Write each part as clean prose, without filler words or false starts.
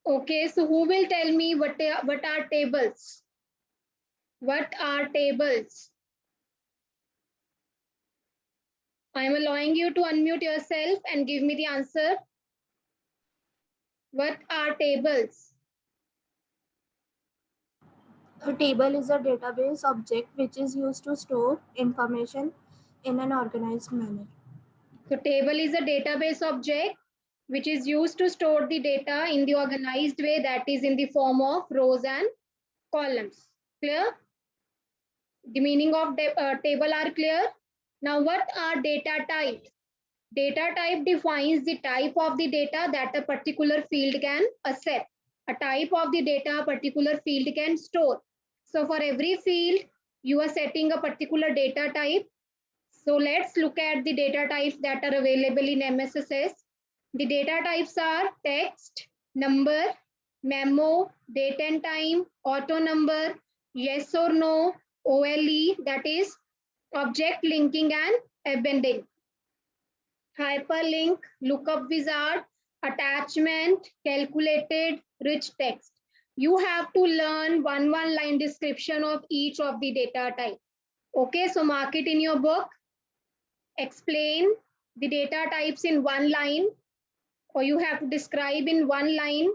Okay, so who will tell me what are tables? What are tables? I am allowing you to unmute yourself and give me the answer. What are tables? A table is a database object which is used to store information in an organized manner. So table is a database object which is used to store the data in the organized way, that is in the form of rows and columns. Clear? The meaning of table are clear. Now what are data types? Data type defines the type of the data that a particular field can accept. A type of the data a particular field can store. So for every field, you are setting a particular data type. So let's look at the data types that are available in MSSS. The data types are text, number, memo, date and time, auto number, yes or no, OLE, that is object linking and appending, hyperlink, lookup wizard, attachment, calculated, rich text. You have to learn one line description of each of the data type. Okay, so mark it in your book. Explain the data types in one line, or you have to describe in one line.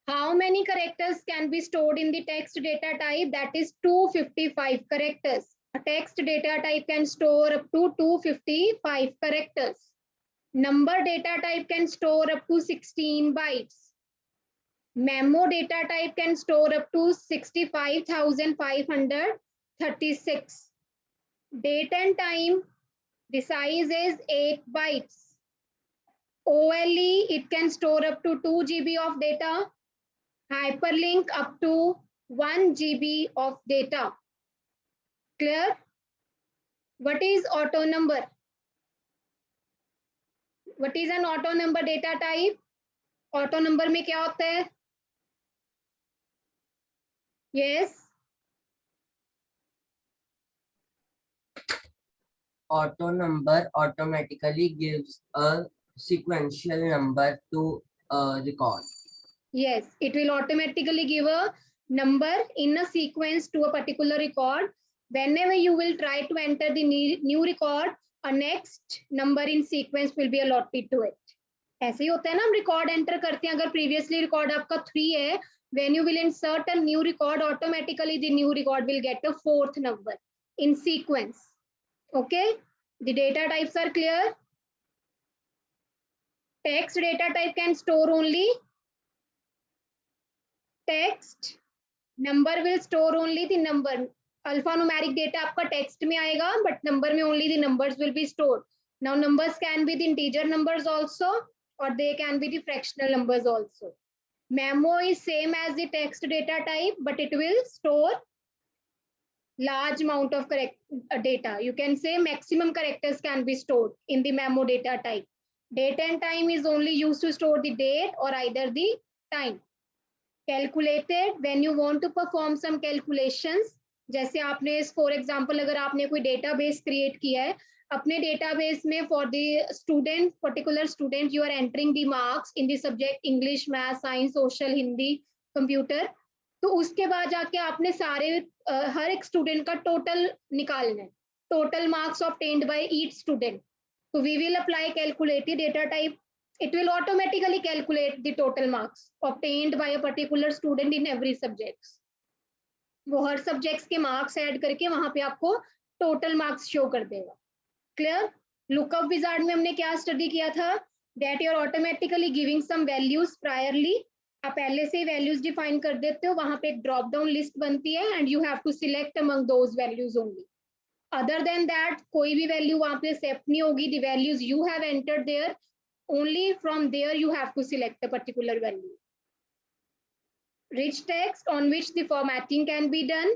How many characters can be stored in the text data type? That is 255 characters. A text data type can store up to 255 characters. Number data type can store up to 16 bytes. Memo data type can store up to 65,536. Date and time, the size is 8 bytes. OLE, it can store up to 2 GB of data. Hyperlink up to 1 GB of data. Clear? What is auto number? What is an auto number data type? Auto number में क्या होता है? Yes. Auto number automatically gives a sequential number to a record. Yes, it will automatically give a number in a sequence to a particular record. Whenever you will try to enter the new record, a next number in sequence will be allotted to it. ऐसे ही होता है ना, हम record enter करते हैं. अगर previously record आपका 3 है, when you will insert a new record, automatically the new record will get a 4th number in sequence. Okay, the data types are clear. Text data type can store only text. Number will store only the number. Alphanumeric data आपका text में आएगा, but number में only the numbers will be stored. Now numbers can be the integer numbers also, or they can be the fractional numbers also. Memo is same as the text data type, but it will store large amount of data. You can say maximum characters can be stored in the memo data type. Date and time is only used to store the date or either the time. Calculated, when you want to perform some calculations, जैसे आपने for example अगर आपने कोई database create किया है, अपने database में for the student, particular student, you are entering the marks in the subject English, math, science, social, Hindi, computer. तो उसके बाद जाके आपने सारे हर एक स्टूडेंट का टोटल निकालना है, total marks obtained by each student. So we will apply calculated data type. It will automatically calculate the total marks obtained by a particular student in every subject. वो हर सब्जेक्ट्स के marks add करके वहां पे आपको total marks show कर देगा. Clear? Lookup wizard में हमने क्या स्टडी किया था? That you are automatically giving some values priorly. आप पहले से वैल्यूज डिफाइन कर देते हो, वहां पे एक ड्रॉप डाउन लिस्ट बनती है and you have to select among those values only. Other than that, कोई भी वैल्यू वहां पे एक्सेप्ट नहीं होगी. The values you have entered there, only from there you have to select a particular value. Rich text on which the formatting can be done.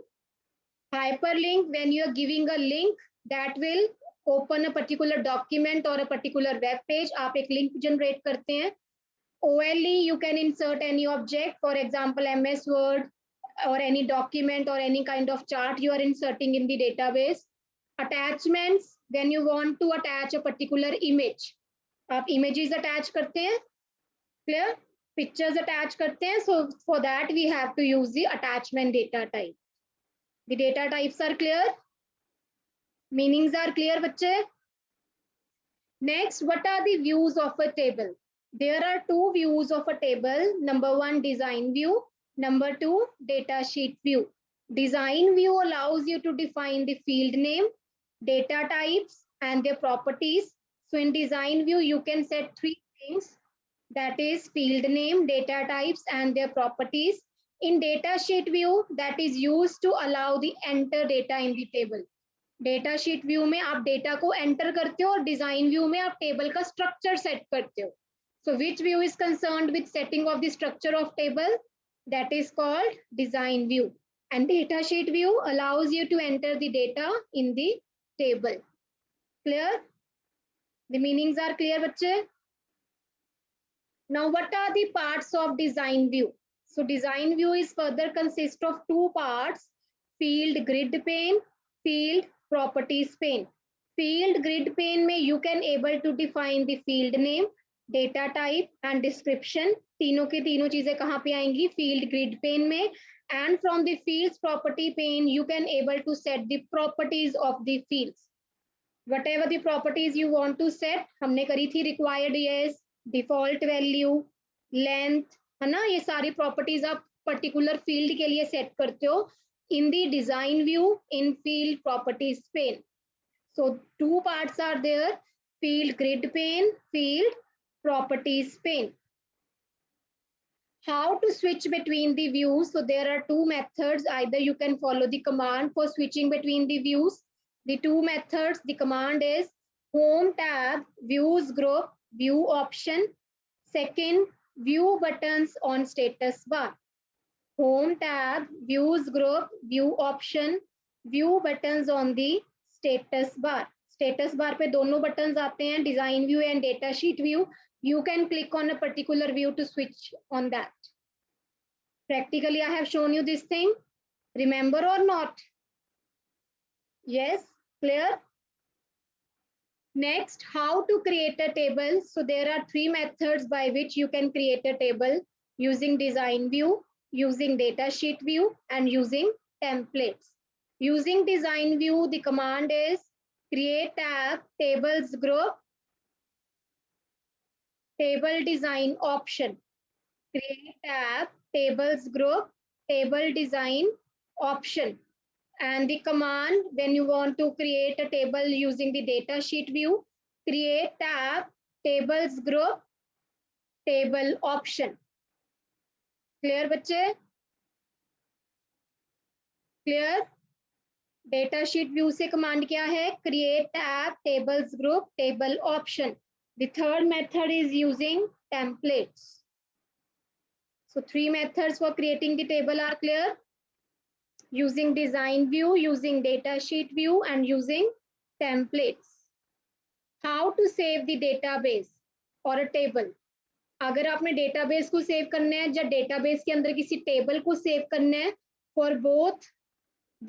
Hyperlink, when you are giving a link that will open a particular document or a particular web page, आप एक link generate करते हैं. OLE, you can insert any object, for example MS Word or any document or any kind of chart you are inserting in the database. Attachments, when you want to attach a particular image. आप images attach करते हैं, clear, pictures attach करते हैं, so for that we have to use the attachment data type. The data types are clear, meanings are clear बच्चे. Next, what are the views of a table? There are two views of a table. Number one, design view. Number two, data sheet view. Design view allows you to define the field name, data types, and their properties. So in design view, you can set three things. That is field name, data types, and their properties. In data sheet view, that is used to allow the enter data in the table. Data sheet view में आप data को enter करते हो और design view में आप table का structure set करते हो. So which view is concerned with setting of the structure of table? That is called design view. And data sheet view allows you to enter the data in the table. Clear? The meanings are clear बच्चे? Now what are the parts of design view? So design view is further consist of two parts, field grid pane, field properties pane. Field grid pane में you can able to define the field name, data type and description. तीनों की तीनों चीजें कहाँ पे आएंगी? field grid pane में. And from the fields property pane you can able to set the properties of the fields. Whatever the properties you want to set, हमने करी थी required yes, default value, length, है ना? ये सारी properties आप particular field के लिए set करते हो in the design view in field properties pane. So two parts are there, field grid pane, field properties pane. How to switch between the views? So there are two methods. Either you can follow the command for switching between the views. The two methods, the command is home tab, views group, view option. Second, view buttons on status bar. Home tab, views group, view option, view buttons on the status bar. Status bar पे दोनों buttons आते हैं, design view and data sheet view. You can click on a particular view to switch on that. Practically, I have shown you this thing. Remember or not? Yes, clear? Next, how to create a table. So there are three methods by which you can create a table using design view, using data sheet view, and using templates. Using design view, the command is create tab, tables group, table design option. Create tab, tables group, table design option. And the command, when you want to create a table using the data sheet view, create tab, tables group, table option. Clear बच्चे? Clear? Data sheet view से command क्या है? Create tab, tables group, table option. The third method is using templates. So three methods for creating the table are clear. Using design view, using data sheet view, and using templates. How to save the database or a table? अगर आपने database को save करना है या database के अंदर किसी table को सेव करना है, for both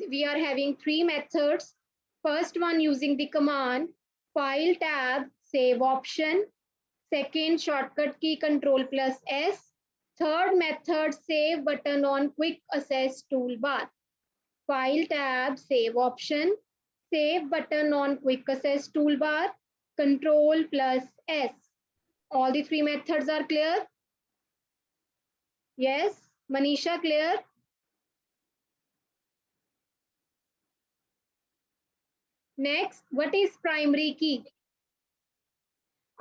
we are having three methods. First one using the command file tab save option. Second, shortcut key Ctrl+S. Third method, save button on quick access toolbar. File tab save option, save button on quick access toolbar, Ctrl+S. All the three methods are clear? Yes, Manisha, clear? Next, what is primary key?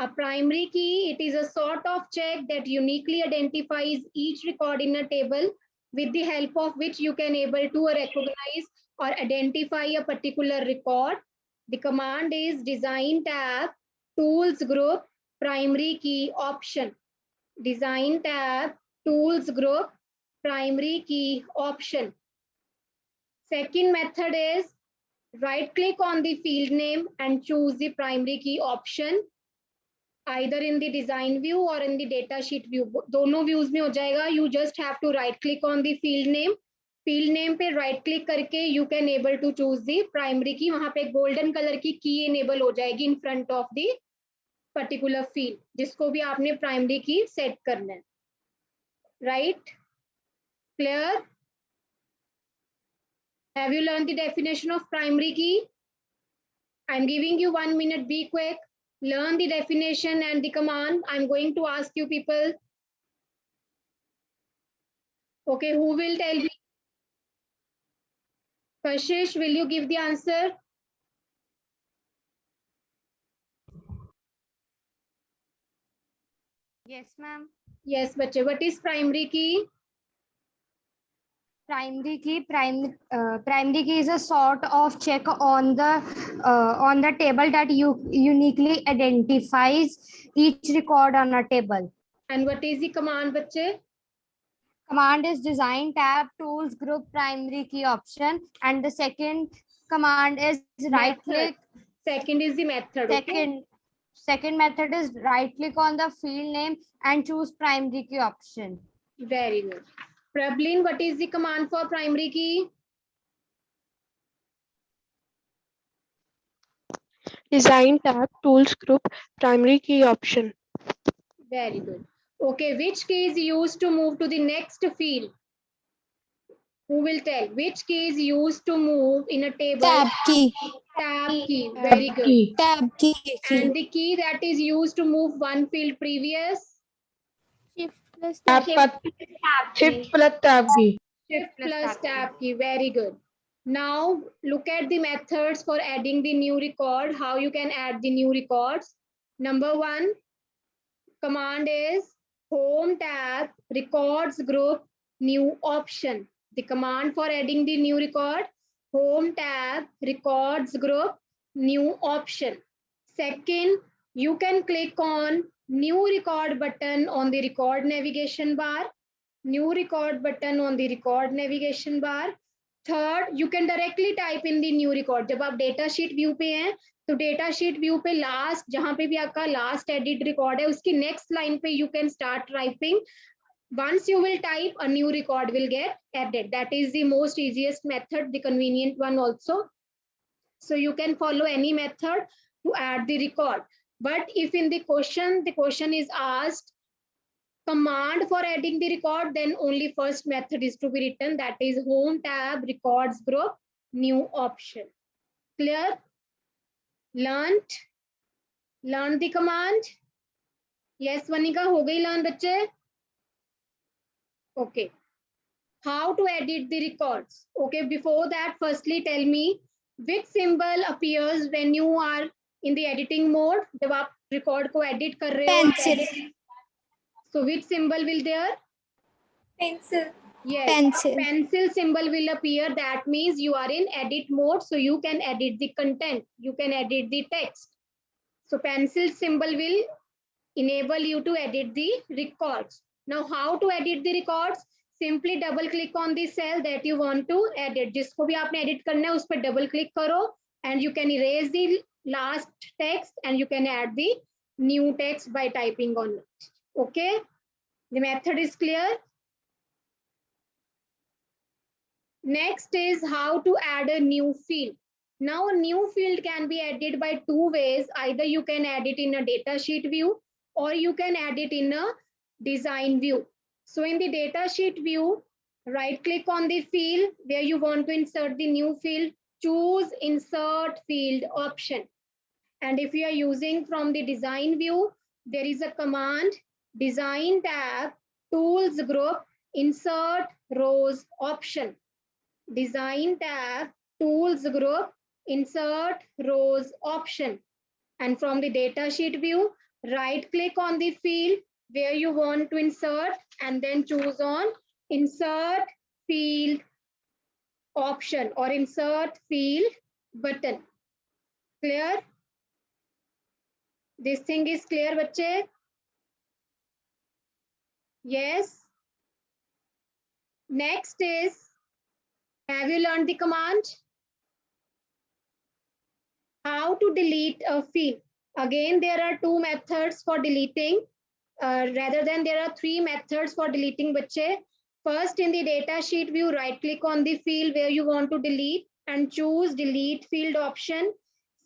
A primary key, it is a sort of check that uniquely identifies each record in a table, with the help of which you can able to recognize or identify a particular record. The command is design tab, tools group, primary key option. Design tab, tools group, primary key option. Second method is right click on the field name and choose the primary key option. Either in the design view or in the data sheet view. दोनों views में हो जाएगा. You just have to right click on the field name. Field name पे right click करके you can able to choose the primary key. वहाँ पे golden color की key enable हो जाएगी in front of the particular field जिसको भी आपने प्राइमरी की सेट करना है. Right? Clear? Have you learned the definition of primary key? I'm giving you 1 minute. Be quick. Learn the definition and the command. I'm going to ask you people. Okay, who will tell me? Kashish, will you give the answer? Yes, ma'am. Yes, bache. What is primary key? Primary key is a sort of check on the table that uniquely identifies each record on a table. And what is the command, bache? Command is design tab tools group primary key option, and the second command is right click. Second is the method. Okay? Second method is right click on the field name and choose primary key option. Very good. Prablin, what is the command for primary key? Design tab, tools group, primary key option. Very good. Okay, which key is used to move to the next field? Who will tell? Which key is used to move in a table? Tab key. Tab key. Very good. Key. Tab key. And the key that is used to move one field previous? Shift plus Tab tab. Shift plus tab key. Shift plus tab key. Very good. Now look at the methods for adding the new record. How you can add the new records. Number 1, command is home tab records group new option. The command for adding the new record, home tab records group new option. Second, you can click on new record button on the record navigation bar. New record button on the record navigation bar. Third, you can directly type in the new record. जब आप data sheet view पे हैं तो data sheet view पे last जहां पे भी आपका लास्ट एडिट रिकॉर्ड है उसकी नेक्स्ट लाइन पे you can start typing. Once you will type, a new record will get added. That is the most easiest method, the convenient one also. So you can follow any method to add the record. But if in the question is asked command for adding the record, then only first method is to be written. That is home tab records group new option. Clear? Learned the command? Yes, Vanika, ho gayi learn bachche? Okay. How to edit the records? Okay, before that, firstly tell me which symbol appears when you are in the editing mode. जब आप record को edit कर रहे हो. Pencil. So which symbol will there? Pencil. Yes, Pencil. pencil symbol will appear. That means you are in edit mode, so you can edit the content. You can edit the text. So pencil symbol will enable you to edit the records. Now how to edit the records? Simply double click on the cell that you want to edit. जिसको भी आपने edit करना है उस पर double click करो and you can erase the last text and you can add the new text by typing on it. Okay, the method is clear. Next is how to add a new field. Now a new field can be added by two ways. Either you can add it in a data sheet view or you can add it in a design view. So in the data sheet view, right click on the field where you want to insert the new field, choose insert field option. And if you are using from the design view, there is a command design tab tools group insert rows option. Design tab tools group insert rows option. And from the data sheet view, right click on the field where you want to insert and then choose on insert field option or insert field button. Clear? This thing is clear, bache? Yes. Next is, have you learned the command? How to delete a field. Again, there are two methods for deleting. Rather than there are three methods for deleting bache. First, in the data sheet view, right click on the field where you want to delete and choose delete field option.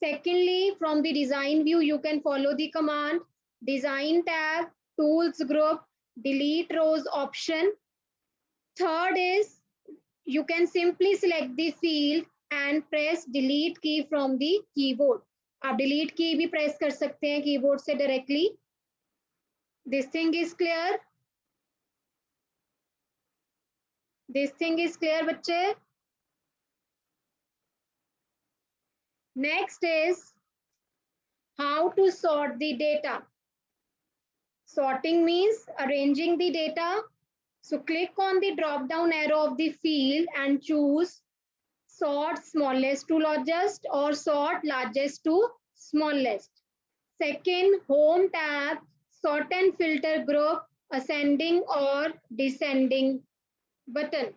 Secondly, from the design view, you can follow the command design tab, tools group, delete rows option. Third is you can simply select the field and press delete key from the keyboard. आप delete key भी press कर सकते हैं keyboard से directly. This thing is clear? This thing is clear, बच्चे? Next is how to sort the data. Sorting means arranging the data. So click on the drop down arrow of the field and choose sort smallest to largest or sort largest to smallest. Second, home tab, sort and filter group, ascending or descending button.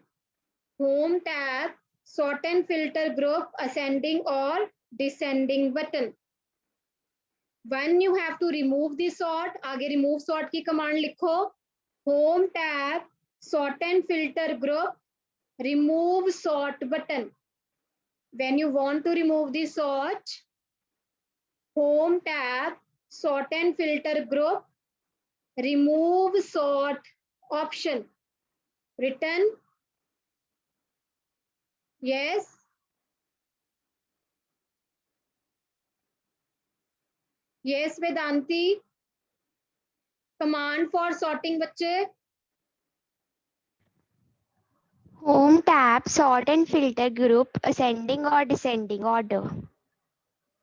Home tab, sort and filter group, ascending or descending button. When you have to remove the sort, आगे remove sort की command लिखो. Home tab, sort and filter group, remove sort button. When you want to remove the sort, home tab, sort and filter group, remove sort option. Written? Yes? Yes, Vedanti. Command for sorting, बच्चे. Home tab, sort and filter group, ascending or descending order.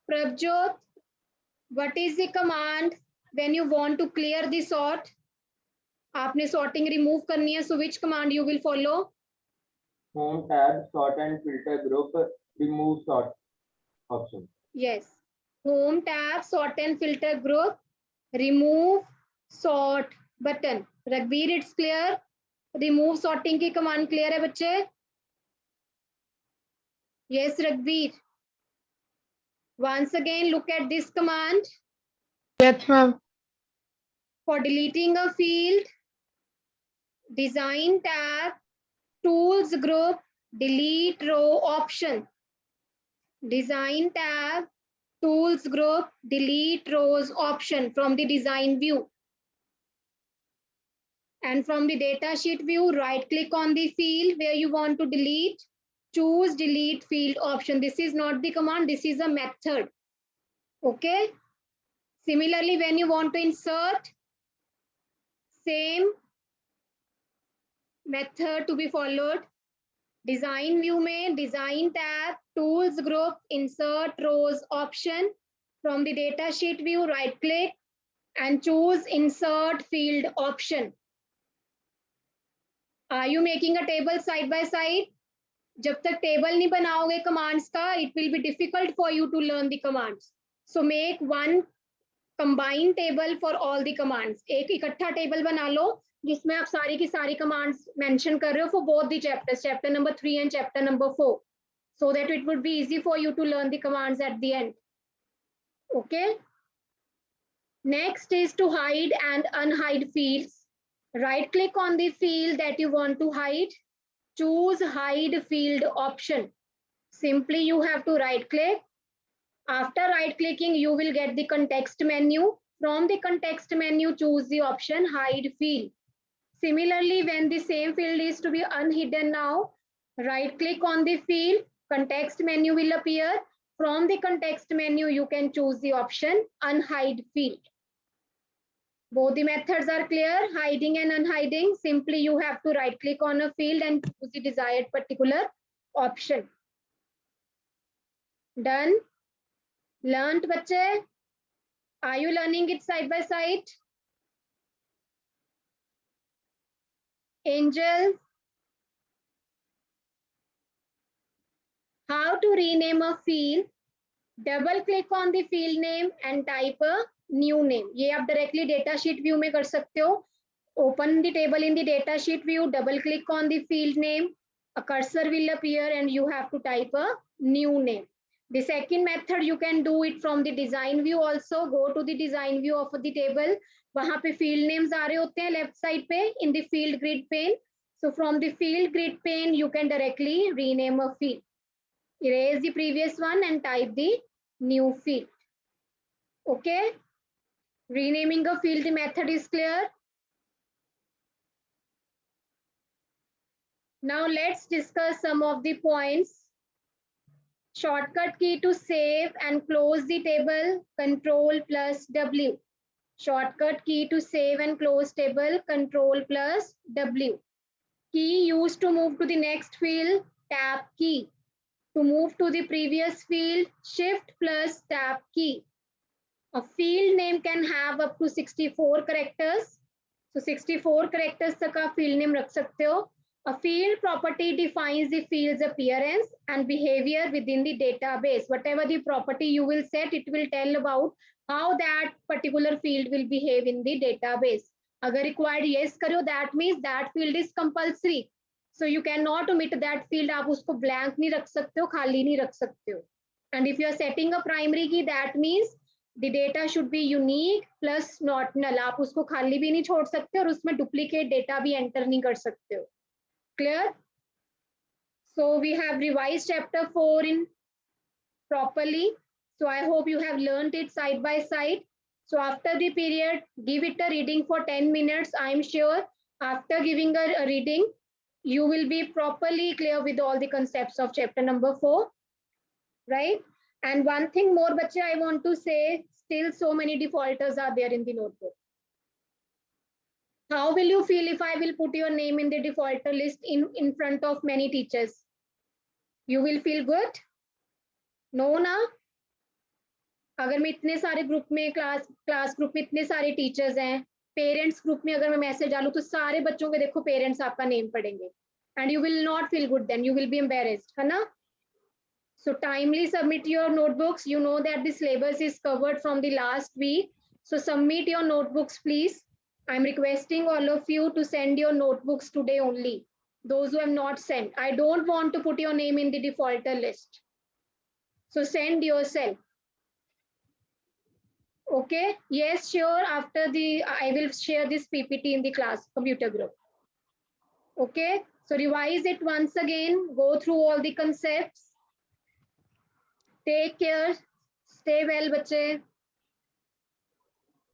Prabjot, what is the command when you want to clear the sort? आपने sorting remove करनी है, so which command you will follow? Home tab, sort and filter group, remove sort option. Yes. Home tab, sort and filter group, remove sort button. Raghbir, it's clear? Remove sorting की command clear है बच्चे? Yes, Raghbir. Once again, look at this command. Yes, ma'am. For deleting a field, design tab, tools group, delete row option. Design tab, tools group, delete rows option from the design view. And from the data sheet view, right click on the field where you want to delete, choose delete field option. This is not the command, this is a method. Okay. Similarly, when you want to insert, same method to be followed. Design view में design tab, tools group, insert rows option. From the data sheet view, right click and choose insert field option. Are you making a table side by side? जब तक table नहीं बनाओगे commands का, it will be difficult for you to learn the commands. So make one combined table for all the commands. एक इकट्ठा table बना लो जिसमें आप सारी की सारी commands mention कर रहे हो for both the chapters, chapter number 3 and chapter number 4, so that it would be easy for you to learn the commands at the end. Okay. Next is to hide and unhide fields. Right click on the field that you want to hide. Choose hide field option. Simply you have to right click. After right clicking, you will get the context menu. From the context menu, choose the option hide field. Similarly, when the same field is to be unhidden now, right click on the field, context menu will appear. From the context menu, you can choose the option unhide field. Both the methods are clear, hiding and unhiding. Simply you have to right click on a field and choose the desired particular option. Done? Learned, बच्चे? Are you learning it side by side? Angel? How to rename a field? Double click on the field name and type a new name. ये आप directly data sheet view में कर सकते हो. Open the table in the data sheet view, double click on the field name, a cursor will appear and you have to type a new name. The second method you can do it from the design view also. Go to the design view of the table. वहाँ पे field names आ रहे होते हैं left side पे in the field grid pane. So from the field grid pane you can directly rename a field. Erase the previous one and type the new field. Okay, renaming a field method is clear. Now let's discuss some of the points. Shortcut key to save and close the table, Control plus W. Shortcut key to save and close table, Control plus W. Key used to move to the next field, Tab key. To move to the previous field, Shift plus Tab key. A field name can have up to 64 characters. So 64 characters तक आप field name रख सकते हो. A field property defines the field's appearance and behavior within the database. Whatever the property you will set, it will tell about how that particular field will behave in the database. अगर required yes करो, that means that field is compulsory. So you cannot omit that field. आप उसको blank नहीं रख सकते हो, खाली नहीं रख सकते हो. And if you are setting a primary key, that means the data should be unique plus not null. आप उसको खाली भी नहीं छोड़ सकते और उसमें duplicate data भी enter नहीं कर सकते हो. Clear? So we have revised chapter 4 in properly. So I hope you have learned it side by side. So after the period, give it a reading for 10 minutes. I'm sure after giving a reading, you will be properly clear with all the concepts of chapter number 4, right? And one thing more, bache, I want to say, still so many defaulters are there in the notebook. How will you feel if I will put your name in the defaulter list in front of many teachers? You will feel good? No, na? अगर मैं इतने सारे group में class group में इतने सारे teachers हैं, parents group में अगर मैं मैसेज डालूं तो सारे बच्चों के देखो पेरेंट्स आपका नेम पढ़ेंगे and you will not feel good, then you will be embarrassed, है ना? So timely submit your notebooks. You know that the syllabus is covered from the last week. So submit your notebooks, please. I'm requesting all of you to send your notebooks today only. Those who have not sent, I don't want to put your name in the defaulter list. So send yourself. Okay, yes, sure. After I will share this PPT in the class computer group. Okay, so revise it once again, go through all the concepts. Take care, stay well, bache.